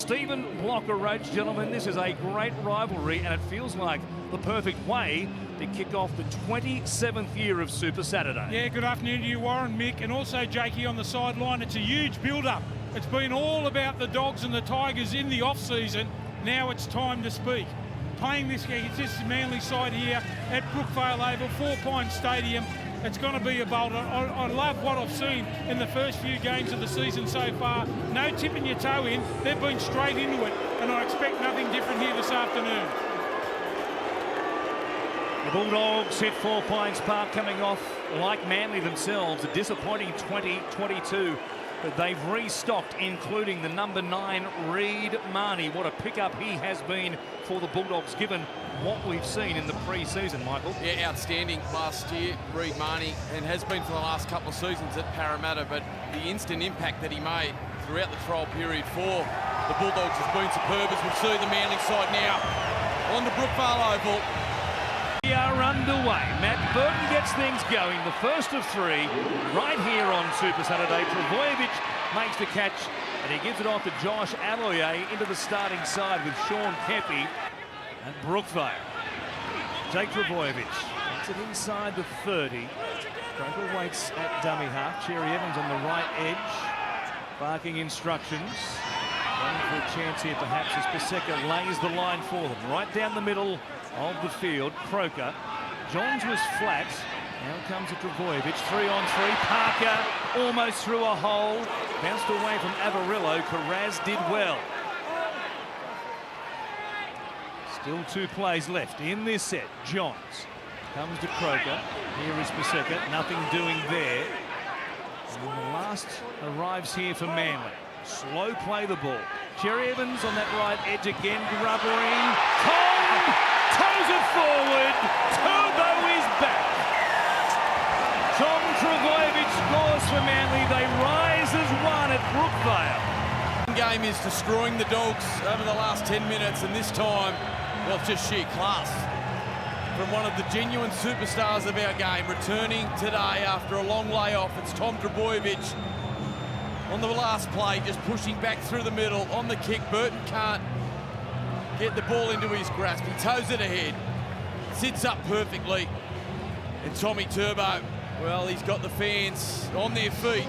Stephen Blocker-Roach, gentlemen, this is a great rivalry and it feels like the perfect way to kick off the 27th year of Super Saturday. Yeah, good afternoon to you, Warren, Mick, and also Jakey on the sideline. It's a huge build-up. It's been all about the Dogs and the Tigers in the off-season. Now it's time to speak. Playing this Manly side here at Brookvale Oval, Four Pines Stadium. It's going to be a bolter. I love what I've seen in the first few games of the season so far. No tipping your toe in. They've been straight into it, and I expect nothing different here this afternoon. The Bulldogs hit Four Pines Park coming off, like Manly themselves, a disappointing 2022. But they've restocked, including the number 9, Reid Marnie. What a pickup he has been for the Bulldogs, given what we've seen in the pre-season, Michael. Yeah, outstanding last year, Reid Marnie, and has been for the last couple of seasons at Parramatta, but the instant impact that he made throughout the trial period for the Bulldogs has been superb, as we see the Manly side now on the Brookvale Oval. We are underway. Matt Burton gets things going. The first of 3 right here on Super Saturday. Trbojevic makes the catch and he gives it off to Josh Aloiai into the starting side with Sean Kepi at Brookvale. Jake Trbojevic gets it inside the 30. Croker waits at dummy half. Cherry Evans on the right edge, barking instructions. Waiting for a chance here perhaps as Paseka lays the line for them. Right down the middle of the field, Croker. Johns was flat. Now comes a Trbojevic, 3-on-3. Parker almost through a hole. Bounced away from Avarillo. Carraz did well. Still 2 plays left in this set. Johns comes to Croker. Here is Paseka. Nothing doing there. And the last arrives here for Manly. Slow play the ball. Cherry Evans on that right edge again. Grubbering. Tom toes it forward. Turbo is back. Tom Trbojevic scores for Manly. They rise as 1 at Brookvale. The game is destroying the Dogs over the last 10 minutes, and this time, well, it's just sheer class from one of the genuine superstars of our game. Returning today after a long layoff, it's Tom Trbojevic. On the last play, just pushing back through the middle on the kick. Burton can't get the ball into his grasp. He toes it ahead, sits up perfectly. And Tommy Turbo, well, he's got the fans on their feet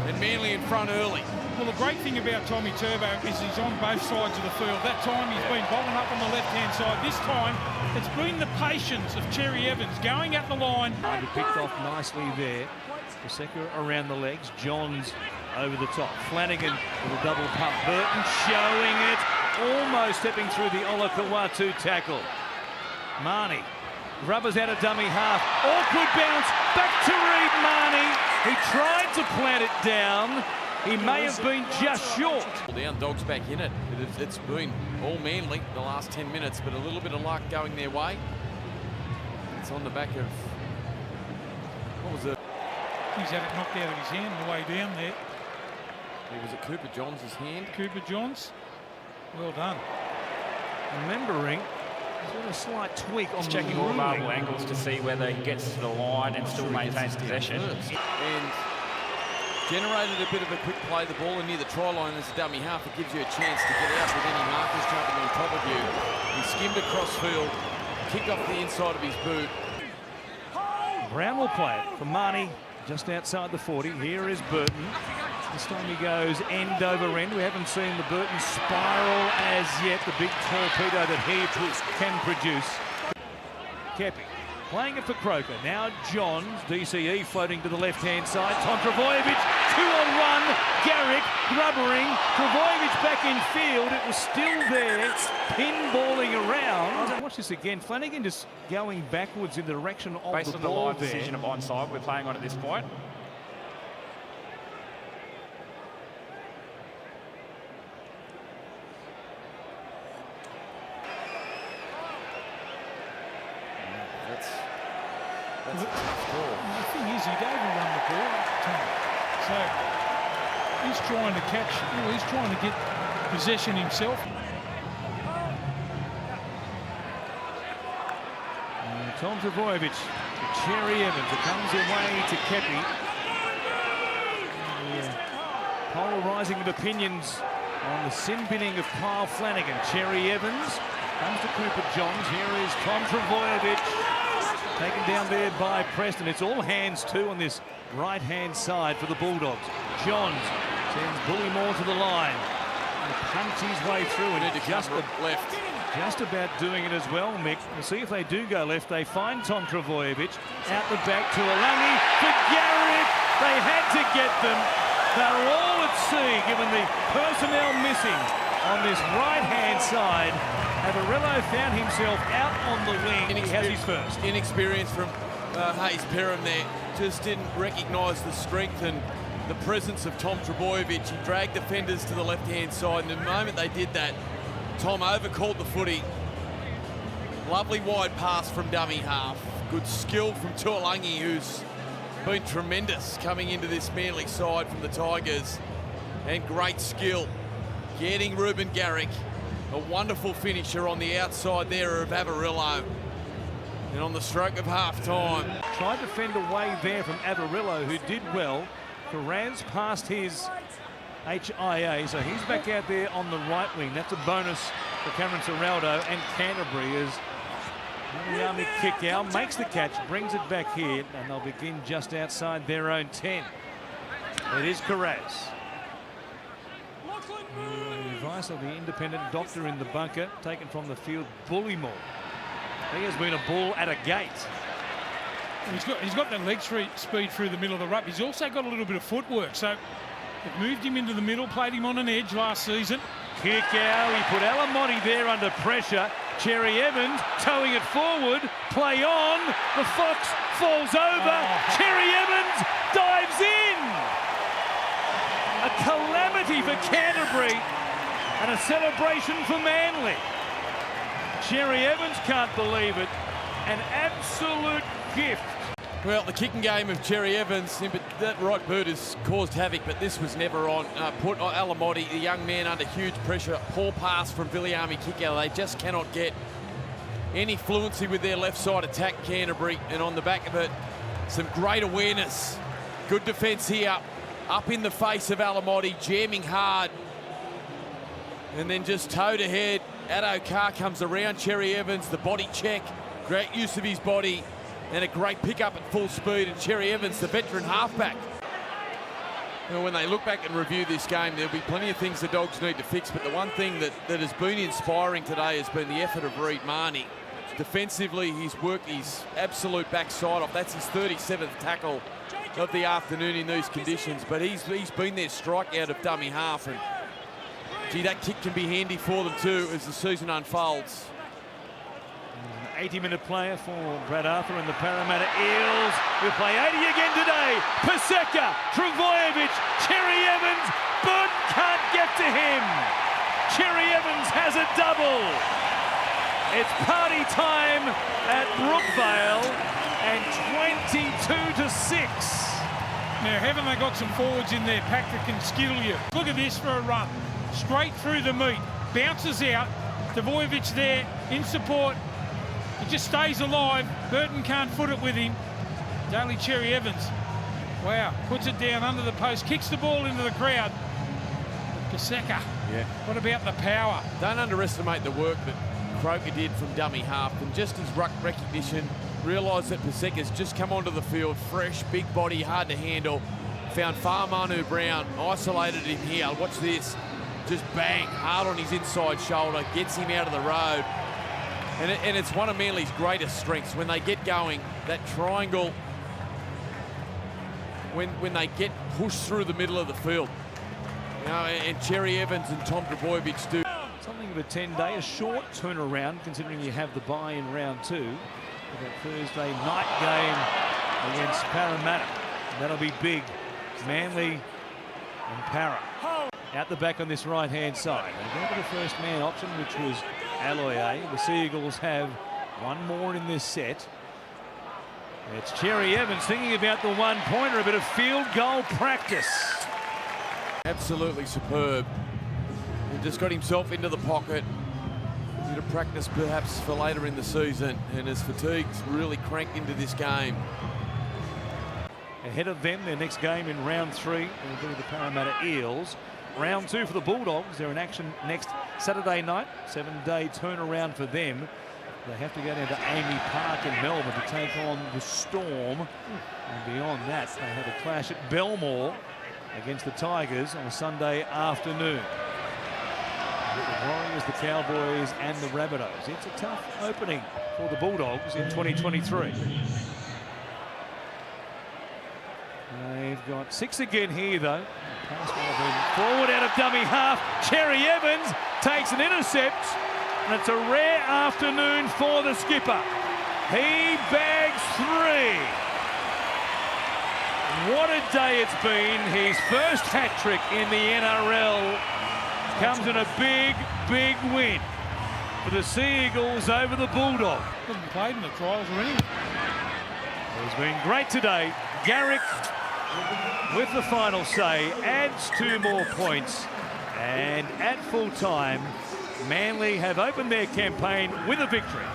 and Manly in front early. Well, the great thing about Tommy Turbo is he's on both sides of the field. That time he's been bowling up on the left-hand side. This time, it's been the patience of Cherry Evans going at the line. He picked off nicely there. Paseka around the legs. Johns over the top. Flanagan with a double pump. Burton showing it. Almost stepping through the Olakau'atu tackle. Marnie rubbers out a dummy half. Awkward bounce. Back to Reid Marnie. He tried to plant it down. He may have been just short. Down, Dogs back in it. It's been all Manly the last 10 minutes, but a little bit of luck going their way. It's on the back of... What was it? He's had it knocked out of his hand on the way down there. Was it Cooper Johns' hand? Cooper Johns. Well done. Remembering, he's got a slight tweak on the checking all available angles to see whether he gets to the line and still maintains possession. And generated a bit of a quick play the ball, and near the try line as a dummy half, it gives you a chance to get out with any markers jumping on top of you. He skimmed across field, kicked off the inside of his boot. Brown will play it for Marnie just outside the 40. Here is Burton. This time he goes end over end. We haven't seen the Burton spiral as yet, the big torpedo that he can produce. Kepi playing it for Croker. Now Johns, DCE floating to the left-hand side. Tom Trbojevic, 2-on-1. Garrick, grubbering. Trbojevic back in field. It was still there, pinballing around. Watch this again. Flanagan just going backwards in the direction of Based the on the ball live there. decision of onside we're playing on at this point. That's a tough ball. The thing is, he'd overrun the ball, Tom. So he's trying to catch, he's trying to get possession himself. Tom Trbojevic to Cherry Evans. It comes away to Kepi. Polarising of opinions on the sin binning of Kyle Flanagan. Cherry Evans comes to Cooper Johns. Here is Tom Trbojevic, taken down there by Preston. It's all hands too on this right-hand side for the Bulldogs. Johns sends Bullymore to the line. And punts his way through, and it just about doing it as well, Mick. We'll see if they do go left. They find Tom Trbojevic out the back to Alangi for Garrett. They had to get them. They're all at sea, given the personnel missing on this right-hand side. Avarello found himself out on the wing. He has his first. Inexperience from Hayes Perham there. Just didn't recognise the strength and the presence of Tom Trbojevic. He dragged defenders to the left-hand side, and the moment they did that, Tom overcalled the footy. Lovely wide pass from dummy half. Good skill from Tuolangi, who's been tremendous coming into this Manly side from the Tigers. And great skill getting Ruben Garrick. A wonderful finisher on the outside there of Avarillo. And on the stroke of half-time. Tried to fend away there from Avarillo, who did well. Carraz passed his HIA, so he's back out there on the right wing. That's a bonus for Cameron Ciraldo, and Canterbury is the army kick out, makes the catch, brings it back here, and they'll begin just outside their own 10. It is Carraz. The advice of the independent doctor in the bunker, taken from the field, Bullymore. He has been a bull at a gate. He's got that leg speed through the middle of the ruck. He's also got a little bit of footwork, so it moved him into the middle, played him on an edge last season. Kick out, he put Alamotti there under pressure. Cherry Evans towing it forward, play on, the Fox falls over, Cherry Evans dives in. A calamity for Canterbury and a celebration for Manly. Cherry Evans can't believe it, an absolute gift. Well, the kicking game of Cherry Evans, but that right boot has caused havoc, but this was never on. Put Alamotti, the young man, under huge pressure. Poor pass from Viliami kick out. They just cannot get any fluency with their left side attack, Canterbury, and on the back of it, some great awareness. Good defence here, up in the face of Alamotti, jamming hard. And then just toe to head. Addo Carr comes around Cherry Evans, the body check, great use of his body, and a great pick-up at full speed. And Cherry Evans, the veteran halfback. Well, when they look back and review this game, there'll be plenty of things the Dogs need to fix, but the one thing that has been inspiring today has been the effort of Reid Marnie. Defensively, he's worked his absolute backside off. That's his 37th tackle of the afternoon in these conditions, but he's been their strike out of dummy half, and gee, that kick can be handy for them too as the season unfolds. 80-minute player for Brad Arthur and the Parramatta Eels, who play 80 again today. Paseka, Trbojevic, Cherry Evans, Burton can't get to him. Cherry Evans has a double. It's party time at Brookvale, and 22-6. Now, haven't they got some forwards in their pack that can skill you? Look at this for a run. Straight through the meat. Bounces out. Trbojevic there in support. It just stays alive. Burton can't foot it with him. It's only Cherry Evans. Wow. Puts it down under the post. Kicks the ball into the crowd. Paseka. Yeah. What about the power? Don't underestimate the work that Croker did from dummy half, and just his ruck recognition. Realised that Paseka's just come onto the field, fresh, big body, hard to handle. Found Farmanu Brown, isolated him here. Watch this. Just bang, hard on his inside shoulder, gets him out of the road. And it's one of Manly's greatest strengths. When they get going, that triangle, when they get pushed through the middle of the field. You know, and Cherry Evans and Tom Trbojevic do. Something of a 10-day, a short turnaround, considering you have the bye in round 2. For that Thursday night game against Parramatta. That'll be big. Manly and Para. Out the back on this right-hand side. They go to the first man option, which was Aloye. The Seagulls have one more in this set. It's Cherry Evans thinking about the one-pointer, a bit of field goal practice. Absolutely superb. He just got himself into the pocket. A bit of practice perhaps for later in the season, and his fatigue's really cranked into this game. Ahead of them, their next game in round 3 will be the Parramatta Eels. round 2 for the Bulldogs. They're in action next Saturday night. 7-day turnaround for them. They have to go down to Amy Park in Melbourne to take on the Storm. And beyond that, they have a clash at Belmore against the Tigers on a Sunday afternoon. The Warriors, the Cowboys and the Rabbitohs. It's a tough opening for the Bulldogs in 2023. They've got 6 again here, though. Pass will have been forward out of dummy half. Cherry Evans takes an intercept, and it's a rare afternoon for the skipper. He bags 3. What a day it's been. His first hat-trick in the NRL comes in a big, big win for the Sea Eagles over the Bulldogs. Hasn't played in the trials or anything. It's been great today. Garrick, with the final say, adds 2 more points. And at full time, Manly have opened their campaign with a victory.